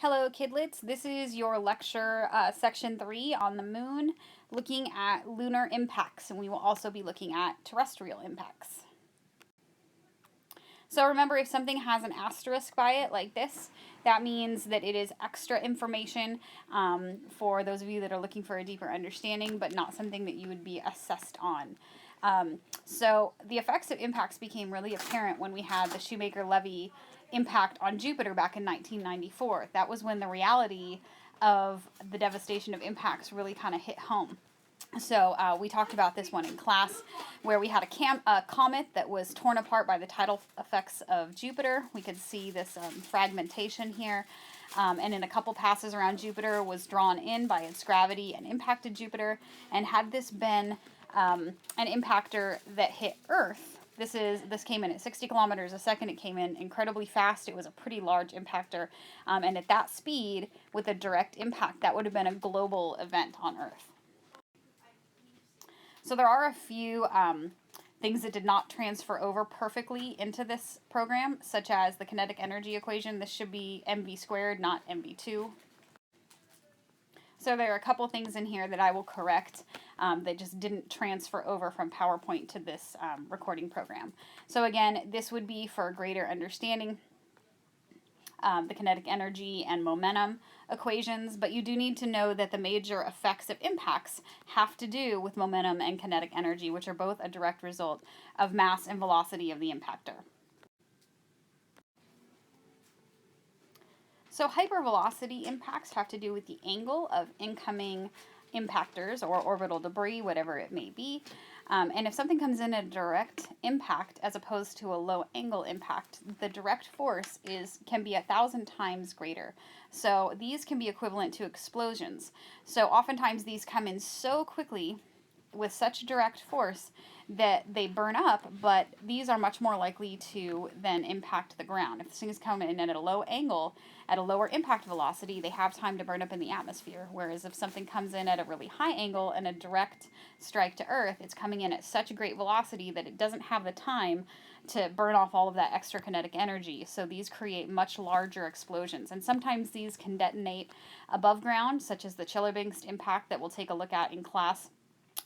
Hello, kidlets. This is your lecture section 3 on the moon, looking at lunar impacts, and we will also be looking at terrestrial impacts. So remember, if something has an asterisk by it like this, that means that it is extra information for those of you that are looking for a deeper understanding, but not something that you would be assessed on. So the effects of impacts became really apparent when we had the Shoemaker-Levy impact on Jupiter back in 1994. That was when the reality of the devastation of impacts really kind of hit home. So we talked about this one in class, where we had a comet that was torn apart by the tidal effects of Jupiter. We could see this fragmentation here, and in a couple passes around Jupiter was drawn in by its gravity and impacted Jupiter. And had this been an impactor that hit Earth, this came in at 60 kilometers a second. It came in incredibly fast. It was a pretty large impactor, and at that speed, with a direct impact, that would have been a global event on Earth. So there are a few things that did not transfer over perfectly into this program, such as the kinetic energy equation. This should be mv squared, not mv2. So there are a couple things in here that I will correct that just didn't transfer over from PowerPoint to this recording program. So again, this would be for greater understanding the kinetic energy and momentum equations, but you do need to know that the major effects of impacts have to do with momentum and kinetic energy, which are both a direct result of mass and velocity of the impactor. So hypervelocity impacts have to do with the angle of incoming impactors or orbital debris, whatever it may be. And if something comes in a direct impact as opposed to a low angle impact, the direct force can be 1,000 times greater. So these can be equivalent to explosions. So oftentimes these come in so quickly with such direct force that they burn up, but these are much more likely to then impact the ground. If things come in at a low angle, at a lower impact velocity, they have time to burn up in the atmosphere. Whereas if something comes in at a really high angle and a direct strike to Earth, it's coming in at such a great velocity that it doesn't have the time to burn off all of that extra kinetic energy. So these create much larger explosions. And sometimes these can detonate above ground, such as the Chelyabinsk impact that we'll take a look at in class.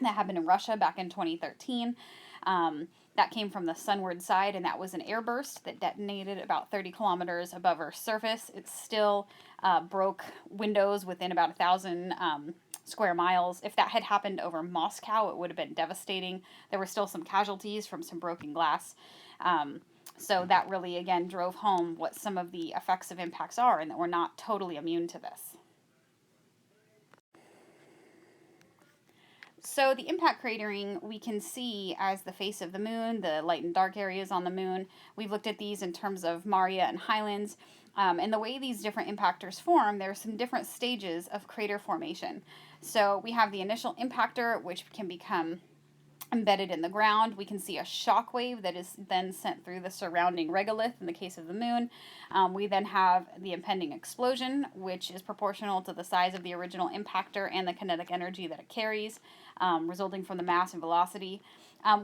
That happened in Russia back in 2013. That came from the sunward side, and that was an airburst that detonated about 30 kilometers above Earth's surface. It still broke windows within about 1,000 square miles. If that had happened over Moscow, it would have been devastating. There were still some casualties from some broken glass. So that really, again, drove home what some of the effects of impacts are, and that we're not totally immune to this. So the impact cratering we can see as the face of the moon, the light and dark areas on the moon. We've looked at these in terms of Maria and Highlands. And the way these different impactors form, there are some different stages of crater formation. So we have the initial impactor, which can become embedded in the ground. We can see a shock wave that is then sent through the surrounding regolith in the case of the moon. We then have the impending explosion, which is proportional to the size of the original impactor and the kinetic energy that it carries, resulting from the mass and velocity.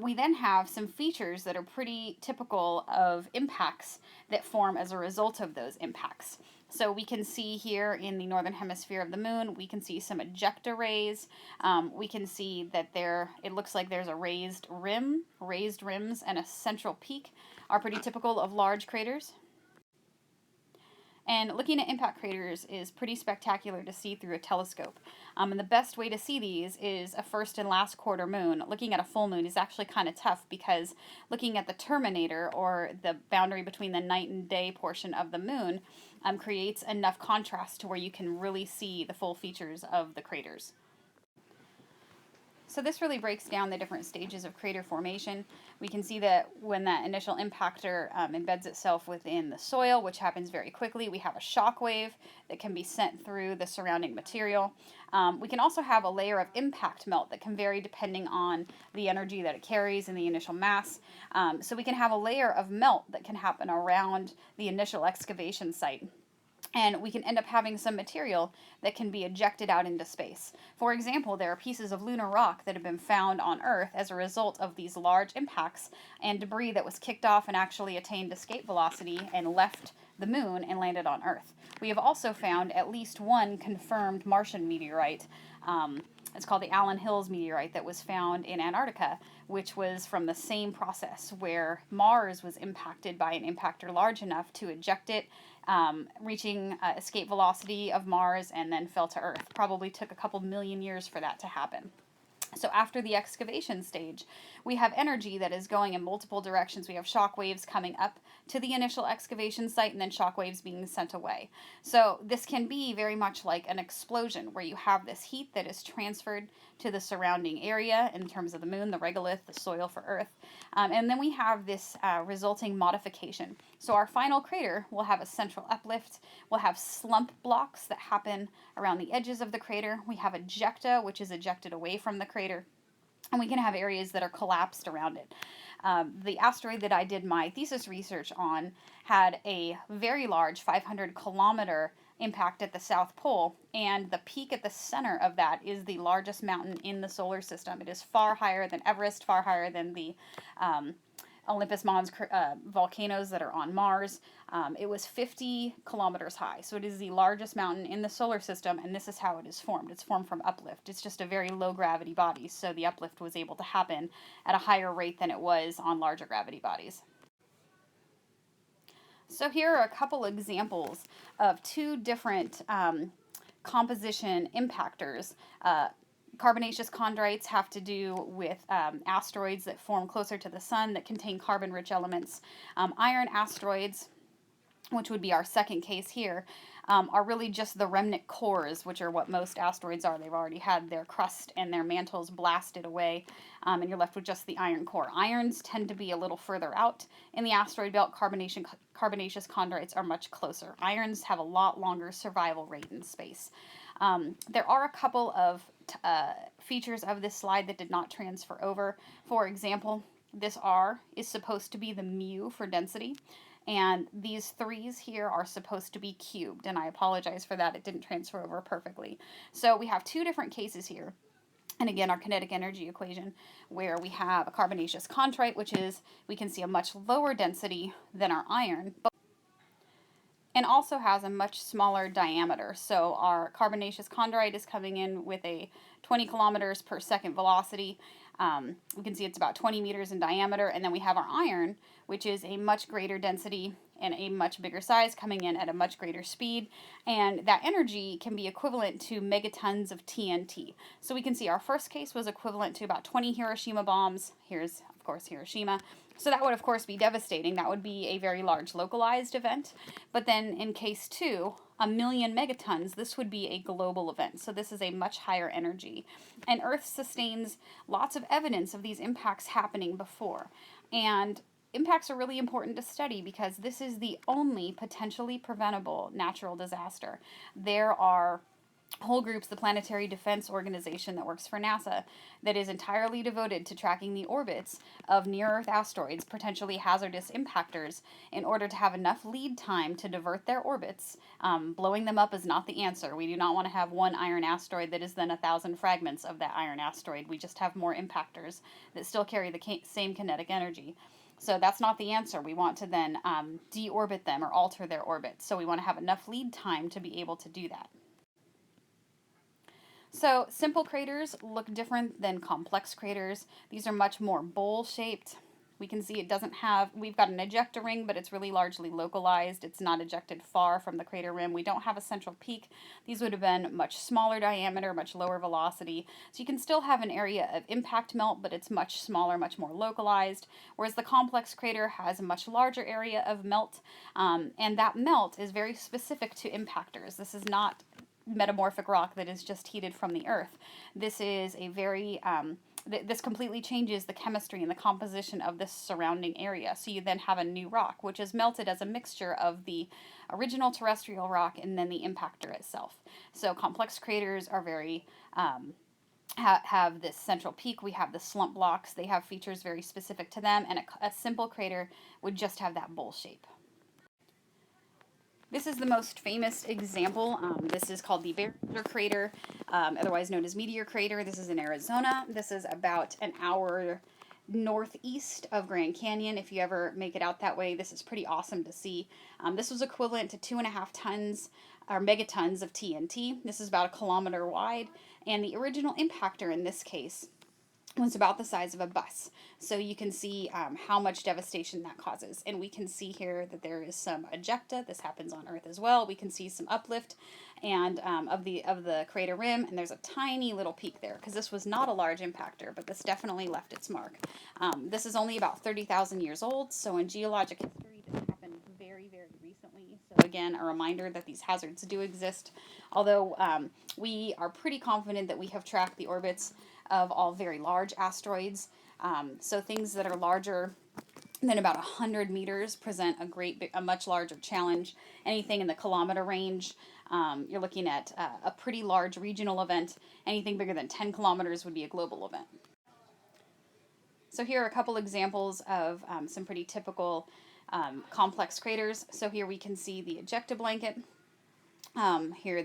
We then have some features that are pretty typical of impacts that form as a result of those impacts. So we can see here in the northern hemisphere of the moon, we can see some ejecta rays. We can see that it looks like there's a raised rim. Raised rims and a central peak are pretty typical of large craters. And looking at impact craters is pretty spectacular to see through a telescope. And the best way to see these is a first and last quarter moon. Looking at a full moon is actually kind of tough because looking at the terminator, or the boundary between the night and day portion of the moon, creates enough contrast to where you can really see the full features of the craters. So this really breaks down the different stages of crater formation. We can see that when that initial impactor embeds itself within the soil, which happens very quickly, we have a shock wave that can be sent through the surrounding material. We can also have a layer of impact melt that can vary depending on the energy that it carries and the initial mass. So we can have a layer of melt that can happen around the initial excavation site. And we can end up having some material that can be ejected out into space. For example, there are pieces of lunar rock that have been found on Earth as a result of these large impacts and debris that was kicked off and actually attained escape velocity and left the moon and landed on Earth. we have also found at least one confirmed Martian meteorite. It's called the Allen Hills meteorite that was found in Antarctica, which was from the same process where Mars was impacted by an impactor large enough to eject it, reaching escape velocity of Mars, and then fell to Earth. Probably took a couple million years for that to happen. So after the excavation stage, we have energy that is going in multiple directions. We have shock waves coming up to the initial excavation site and then shock waves being sent away. So this can be very much like an explosion where you have this heat that is transferred to the surrounding area in terms of the moon, the regolith, the soil for Earth. And then we have this resulting modification. So our final crater will have a central uplift. We'll have slump blocks that happen around the edges of the crater. We have ejecta, which is ejected away from the crater. And we can have areas that are collapsed around it. The asteroid that I did my thesis research on had a very large 500-kilometer impact at the South Pole, and the peak at the center of that is the largest mountain in the solar system. It is far higher than Everest, far higher than the Olympus Mons volcanoes that are on Mars. It was 50 kilometers high, so it is the largest mountain in the solar system, and this is how it is formed. It's formed from uplift. It's just a very low gravity body, so the uplift was able to happen at a higher rate than it was on larger gravity bodies. So here are a couple examples of two different composition impactors. Carbonaceous chondrites have to do with asteroids that form closer to the sun that contain carbon-rich elements. Iron asteroids, which would be our second case here, are really just the remnant cores, which are what most asteroids are. They've already had their crust and their mantles blasted away, and you're left with just the iron core. Irons tend to be a little further out in the asteroid belt. Carbonaceous chondrites are much closer. Irons have a lot longer survival rate in space. There are a couple of features of this slide that did not transfer over. For example, this R is supposed to be the mu for density, and these 3's here are supposed to be cubed, and I apologize for that. It didn't transfer over perfectly. So we have two different cases here. And again, our kinetic energy equation, where we have a carbonaceous chondrite, which is, we can see a much lower density than our iron, and also has a much smaller diameter. So our carbonaceous chondrite is coming in with a 20 kilometers per second velocity. We can see it's about 20 meters in diameter, and then we have our iron, which is a much greater density and a much bigger size, coming in at a much greater speed, and that energy can be equivalent to megatons of TNT. So we can see our first case was equivalent to about 20 Hiroshima bombs. Here's, of course, Hiroshima. So that would, of course, be devastating. That would be a very large localized event. But then in case 2, 1,000,000 megatons, this would be a global event. So this is a much higher energy. And Earth sustains lots of evidence of these impacts happening before. And impacts are really important to study because this is the only potentially preventable natural disaster. There are whole groups, the Planetary Defense Organization that works for NASA, that is entirely devoted to tracking the orbits of near-Earth asteroids, potentially hazardous impactors, in order to have enough lead time to divert their orbits. Blowing them up is not the answer. We do not want to have one iron asteroid that is then 1,000 fragments of that iron asteroid. We just have more impactors that still carry the same kinetic energy. So that's not the answer. We want to then deorbit them or alter their orbit. So we want to have enough lead time to be able to do that. So simple craters look different than complex craters. These are much more bowl-shaped. We can see it doesn't have, we've got an ejecta ring, but it's really largely localized. It's not ejected far from the crater rim. We don't have a central peak. These would have been much smaller diameter, much lower velocity. So you can still have an area of impact melt, but it's much smaller, much more localized. Whereas the complex crater has a much larger area of melt, and that melt is very specific to impactors. This is not metamorphic rock that is just heated from the Earth. This is a very, this completely changes the chemistry and the composition of this surrounding area. So you then have a new rock, which is melted as a mixture of the original terrestrial rock and then the impactor itself. So complex craters are very, have this central peak. We have the slump blocks. They have features very specific to them, and a simple crater would just have that bowl shape. This is the most famous example. This is called the Barrier Crater, otherwise known as Meteor Crater. This is in Arizona. This is about an hour northeast of Grand Canyon. If you ever make it out that way, this is pretty awesome to see. This was equivalent to 2.5 tons or megatons of TNT. This is about 1 kilometer wide, and the original impactor in this case was about the size of a bus. So you can see how much devastation that causes. And we can see here that there is some ejecta. This happens on Earth as well. We can see some uplift and of the crater rim, and there's a tiny little peak there because this was not a large impactor, but this definitely left its mark. This is only about 30,000 years old, so in geologic history this happened very, very recently. So again, a reminder that these hazards do exist, although we are pretty confident that we have tracked the orbits of all very large asteroids. So things that are larger than about 100 meters present a much larger challenge. Anything in the kilometer range, you're looking at a pretty large regional event. Anything bigger than 10 kilometers would be a global event. So here are a couple examples of some pretty typical complex craters. So here we can see the ejecta blanket. Here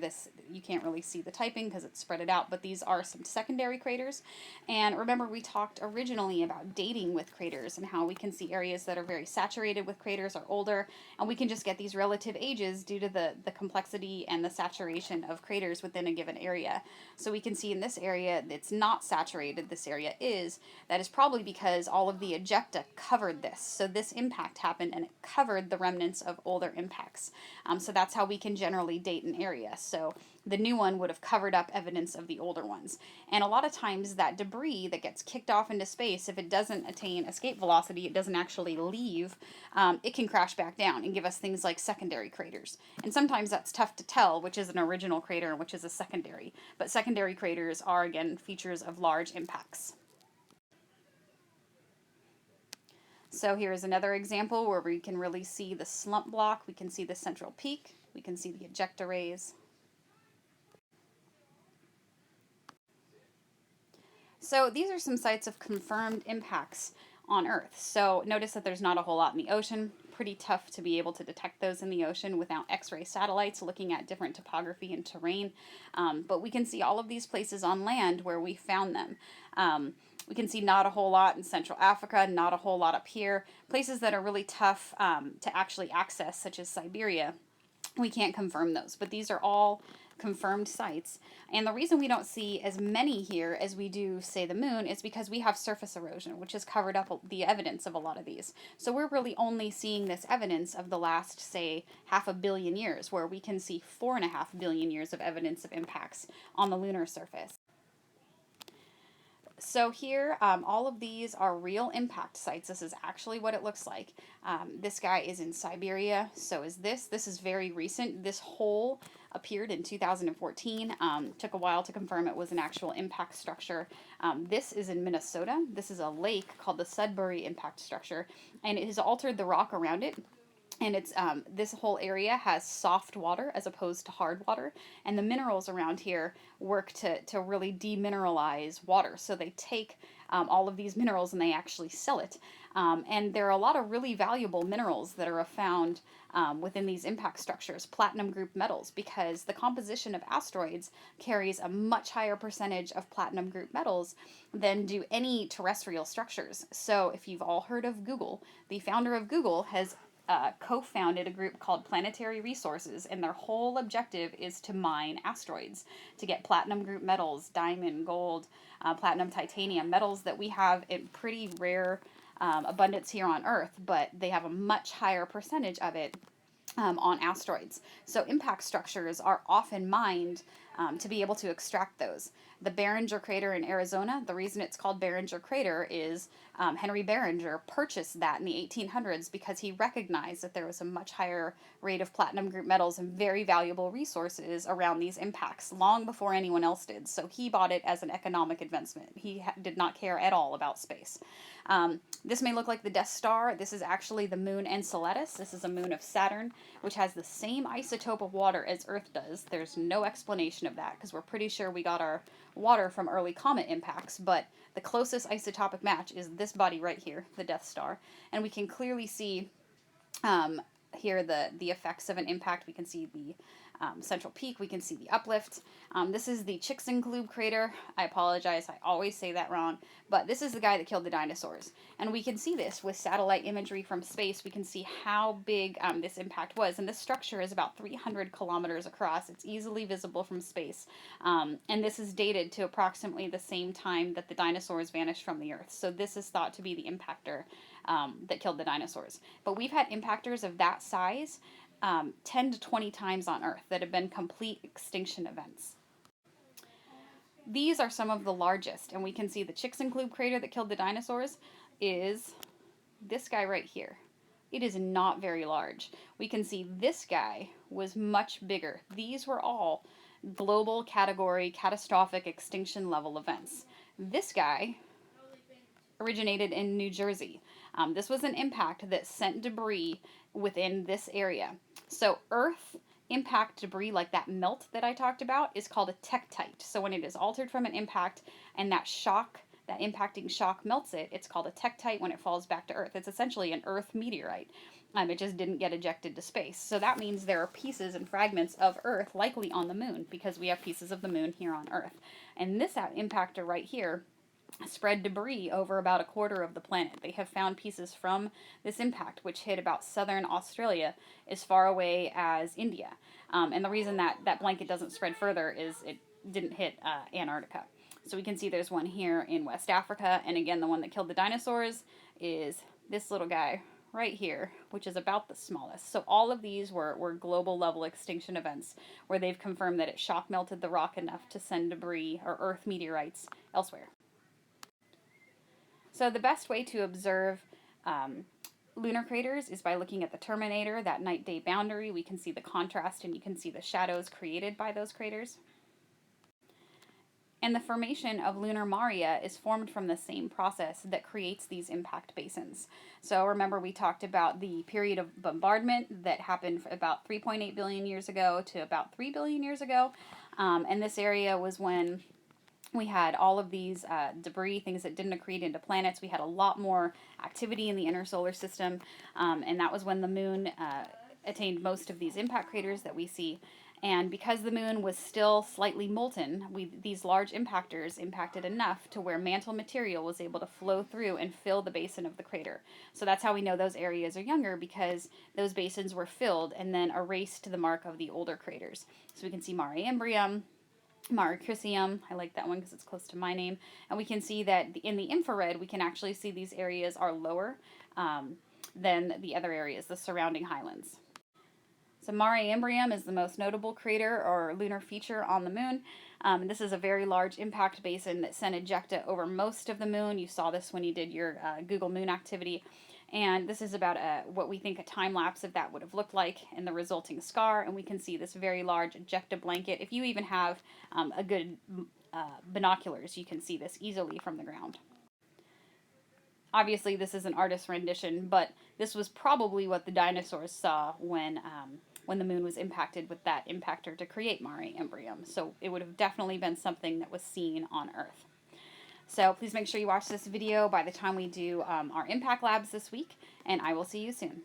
you can't really see the typing because it's spread it out, but these are some secondary craters. And remember, we talked originally about dating with craters and how we can see areas that are very saturated with craters or older, and we can just get these relative ages due to the complexity and the saturation of craters within a given area. So we can see in this area it's not saturated, this area is. That is probably because all of the ejecta covered this. So this impact happened and it covered the remnants of older impacts. So that's how we can generally date an area. So the new one would have covered up evidence of the older ones. And a lot of times that debris that gets kicked off into space, if it doesn't attain escape velocity, it doesn't actually leave, it can crash back down and give us things like secondary craters. And sometimes that's tough to tell which is an original crater and which is a secondary. But secondary craters are, again, features of large impacts. So here's another example where we can really see the slump block. We can see the central peak. We can see the ejecta rays. So these are some sites of confirmed impacts on Earth. So notice that there's not a whole lot in the ocean. Pretty tough to be able to detect those in the ocean without X-ray satellites looking at different topography and terrain. But we can see all of these places on land where we found them. We can see not a whole lot in Central Africa, not a whole lot up here. Places that are really tough to actually access, such as Siberia, we can't confirm those. But these are all confirmed sites. And the reason we don't see as many here as we do, say, the moon is because we have surface erosion, which has covered up the evidence of a lot of these. So we're really only seeing this evidence of the last, say, 500 million years, where we can see 4.5 billion years of evidence of impacts on the lunar surface. So here, all of these are real impact sites. This is actually what it looks like. This guy is in Siberia, so is this. This is very recent. This hole appeared in 2014. Took a while to confirm it was an actual impact structure. This is in Minnesota. This is a lake called the Sudbury impact structure, and it has altered the rock around it. And it's this whole area has soft water as opposed to hard water, and the minerals around here work to really demineralize water. So they take all of these minerals and they actually sell it. And there are a lot of really valuable minerals that are found within these impact structures, platinum group metals, because the composition of asteroids carries a much higher percentage of platinum group metals than do any terrestrial structures. So if you've all heard of Google, the founder of Google has co-founded a group called Planetary Resources, and their whole objective is to mine asteroids to get platinum group metals, diamond, gold, platinum, titanium, metals that we have in pretty rare abundance here on Earth, but they have a much higher percentage of it on asteroids. So impact structures are often mined to be able to extract those. The Barringer crater in Arizona, the reason it's called Barringer crater is Henry Barringer purchased that in the 1800s because he recognized that there was a much higher rate of platinum group metals and very valuable resources around these impacts long before anyone else did. So he bought it as an economic investment. He did not care at all about space. This may look like the Death Star. This is actually the moon Enceladus. This is a moon of Saturn, which has the same isotope of water as Earth does. There's no explanation of that because we're pretty sure we got our water from early comet impacts, but the closest isotopic match is this body right here, the Death Star. And we can clearly see here the effects of an impact. We can see the central peak. We can see the uplift. This is the Chicxulub crater. I apologize, I always say that wrong, but this is the guy that killed the dinosaurs. And we can see this with satellite imagery from space. We can see how big this impact was. And this structure is about 300 kilometers across. It's easily visible from space. And this is dated to approximately the same time that the dinosaurs vanished from the Earth. So this is thought to be the impactor that killed the dinosaurs. But we've had impactors of that size 10 to 20 times on Earth that have been complete extinction events. These are some of the largest, and we can see the Chicxulub crater that killed the dinosaurs is this guy right here. It is not very large. We can see this guy was much bigger. These were all global category catastrophic extinction level events. This guy originated in New Jersey. This was an impact that sent debris within this area. So Earth impact debris, like that melt that I talked about, is called a tektite. So when it is altered from an impact and that shock, that impacting shock melts it, it's called a tektite when it falls back to Earth. It's essentially an Earth meteorite. It just didn't get ejected to space. So that means there are pieces and fragments of Earth likely on the moon, because we have pieces of the moon here on Earth. And this impactor right here spread debris over about a quarter of the planet. They have found pieces from this impact, which hit about southern Australia, as far away as India. And the reason that that blanket doesn't spread further is it didn't hit Antarctica. So we can see there's one here in West Africa, and again, the one that killed the dinosaurs is this little guy right here, which is about the smallest. So all of these were global level extinction events where they've confirmed that it shock melted the rock enough to send debris or Earth meteorites elsewhere. So the best way to observe lunar craters is by looking at the terminator, that night-day boundary. We can see the contrast and you can see the shadows created by those craters. And the formation of lunar maria is formed from the same process that creates these impact basins. So remember, we talked about the period of bombardment that happened about 3.8 billion years ago to about 3 billion years ago. And this area was when we had all of these debris, things that didn't accrete into planets. We had a lot more activity in the inner solar system, and that was when the moon attained most of these impact craters that we see. And because the moon was still slightly molten, these large impactors impacted enough to where mantle material was able to flow through and fill the basin of the crater. So that's how we know those areas are younger, because those basins were filled and then erased to the mark of the older craters. So we can see Mare Imbrium, Mare Crisium, I like that one because it's close to my name, and we can see that in the infrared we can actually see these areas are lower than the other areas, the surrounding highlands. So Mare Imbrium is the most notable crater or lunar feature on the moon. This is a very large impact basin that sent ejecta over most of the moon. You saw this when you did your Google Moon activity. And this is about what we think a time lapse of that would have looked like and the resulting scar. And we can see this very large ejecta blanket. If you even have a good binoculars, you can see this easily from the ground. Obviously, this is an artist's rendition, but this was probably what the dinosaurs saw when the moon was impacted with that impactor to create Mare Imbrium. So it would have definitely been something that was seen on Earth. So please make sure you watch this video by the time we do our impact labs this week, and I will see you soon.